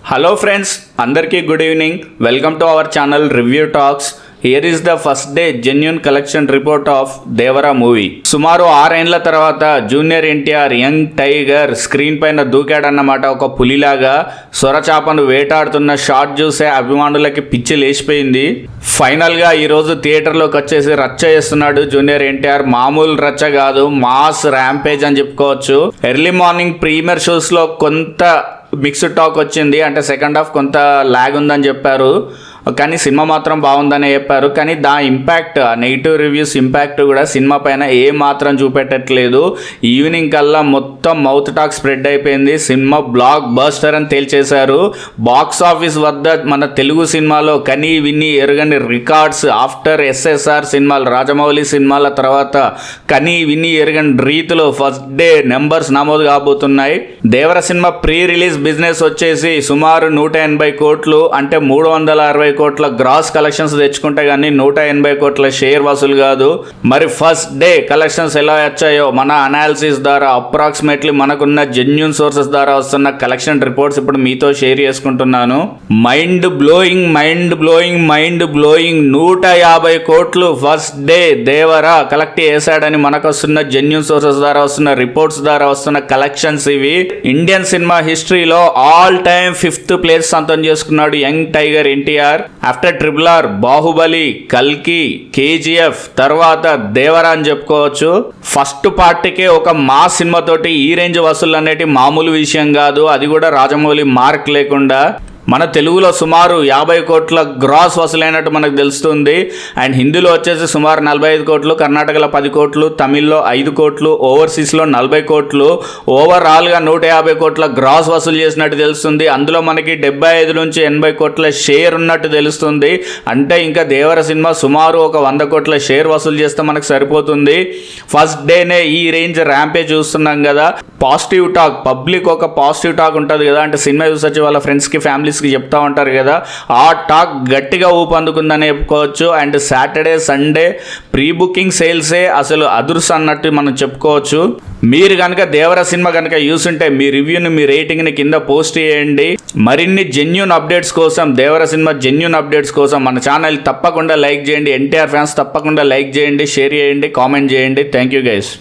Hello friends, అందరికీ good evening. Welcome to our channel review talks. Here is the first day genuine collection report of Devara movie. సుమారు 6 ఏళ్ల తర్వాత junior NTR young tiger screen పైన దూకాడన్నమాట. ఒక పులిలాగా సొరచాపను వేటాడుతున్న shot చూసే అభిమానులకి పిచ్చి లేచిపోయింది. ఫైనల్గా ఈరోజు థియేటర్లోకి వచ్చేసి రచ్చ చేస్తున్నాడు జూనియర్ ఎన్టీఆర్. మామూలు రచ్చ కాదు, మాస్ ర్యాంపేజ్ అని చెప్పుకోవచ్చు. ఎర్లీ మార్నింగ్ ప్రీమియర్ షోస్లో కొంత మిక్స్డ్ టాక్ వచ్చింది, అంటే సెకండ్ హాఫ్ కొంత ల్యాగ్ ఉందని చెప్పారు, కానీ సినిమా మాత్రం బాగుందని చెప్పారు. కానీ దా ఇంపాక్ట్, నెగిటివ్ రివ్యూస్ ఇంపాక్ట్ కూడా సినిమా పైన ఏ మాత్రం చూపెట్టట్లేదు. ఈవినింగ్ కల్లా మొత్తం మౌత్ టాక్ స్ప్రెడ్ అయిపోయింది. సినిమా బ్లాక్ బస్టర్ అని తేల్చేశారు. బాక్స్ ఆఫీస్ వద్ద మన తెలుగు సినిమాలో కనీ విని ఎరుగని రికార్డ్స్ ఆఫ్టర్ ఎస్ఎస్ఆర్ సినిమాలు, రాజమౌళి సినిమాల తర్వాత కనీ విని ఎరుగని రీతిలో ఫస్ట్ డే నెంబర్స్ నమోదు కాబోతున్నాయి. దేవర సినిమా ప్రీ రిలీజ్ బిజినెస్ వచ్చేసి సుమారు 180 కోట్లు, అంటే 360 కోట్ల గ్రాస్ కలెక్షన్స్ తెచ్చుకుంటే కానీ 180 కోట్ల షేర్ వసూలు కాదు. మరి ఫస్ట్ డే కలెక్షన్స్ ఎలా వచ్చాయో మన అనాలిసిస్ ద్వారా, అప్రాక్సిమేట్లీ మనకున్న జెన్యూన్ సోర్సెస్ ద్వారా వస్తున్న కలెక్షన్ రిపోర్ట్స్ ఇప్పుడు మీతో షేర్ చేసుకుంటున్నాను. మైండ్ బ్లోయింగ్ 150 కోట్లు ఫస్ట్ డే దేవరా కలెక్ట్ చేశాడని మనకు వస్తున్న జెన్యూన్ సోర్సెస్ ద్వారా వస్తున్న రిపోర్ట్స్ ద్వారా వస్తున్న కలెక్షన్స్ ఇవి. ఇండియన్ సినిమా హిస్టరీలో ఆల్ టైమ్ 5th ప్లేస్ సొంతం చేసుకున్నాడు young tiger NTR. After triple R, Baahubali, కల్కి, కేజీఎఫ్ తర్వాత దేవరా అని చెప్పుకోవచ్చు. ఫస్ట్ పార్టీకే ఒక మాస్ సినిమాతోటి ఈ రేంజ్ వసూళ్ళు అనేటి మామూలు విషయం కాదు, అది కూడా రాజమౌళి మార్క్ లేకుండా. మన తెలుగులో సుమారు 50 కోట్ల గ్రాస్ వసూలైనట్టు మనకు తెలుస్తుంది. అండ్ హిందీలో వచ్చేసి సుమారు 45 కోట్లు, కర్ణాటకలో 10 కోట్లు, తమిళ్లో 5 కోట్లు, ఓవర్సీస్లో 40 కోట్లు, ఓవరాల్గా 150 కోట్ల గ్రాస్ వసూలు చేసినట్టు తెలుస్తుంది. అందులో మనకి 75 నుంచి 80 కోట్ల షేర్ ఉన్నట్టు తెలుస్తుంది. అంటే ఇంకా దేవర సినిమా సుమారు ఒక 100 కోట్ల షేర్ వసూలు చేస్తే మనకు సరిపోతుంది. ఫస్ట్ డేనే ఈ రేంజ్ ర్యాంపే చూస్తున్నాం కదా. పాజిటివ్ టాక్, పబ్లిక్ ఒక పాజిటివ్ టాక్ ఉంటుంది కదా, అంటే సినిమా చూసి వచ్చి వాళ్ళ ఫ్రెండ్స్కి, ఫ్యామిలీస్కి చెప్తా ఉంటారు కదా, ఆ టాక్ గట్టిగా ఊపందుకుందని చెప్పుకోవచ్చు. And Saturday Sunday pre booking సేల్సే అసలు అదుర్స్ అన్నట్టు మనం చెప్పుకోవచ్చు. మీరు కనుక దేవర సినిమా కనుక చూసుంటే మీ రివ్యూని, మీ రేటింగ్ని కింద పోస్ట్ చేయండి. మరిన్ని జెన్యూన్ అప్డేట్స్ కోసం, దేవర సినిమా జెన్యూన్ అప్డేట్స్ కోసం మన ఛానల్ తప్పకుండా లైక్ చేయండి. ఎన్టీఆర్ ఫ్యాన్స్ తప్పకుండా లైక్ చేయండి, షేర్ చేయండి, కామెంట్ చేయండి. Thank you guys.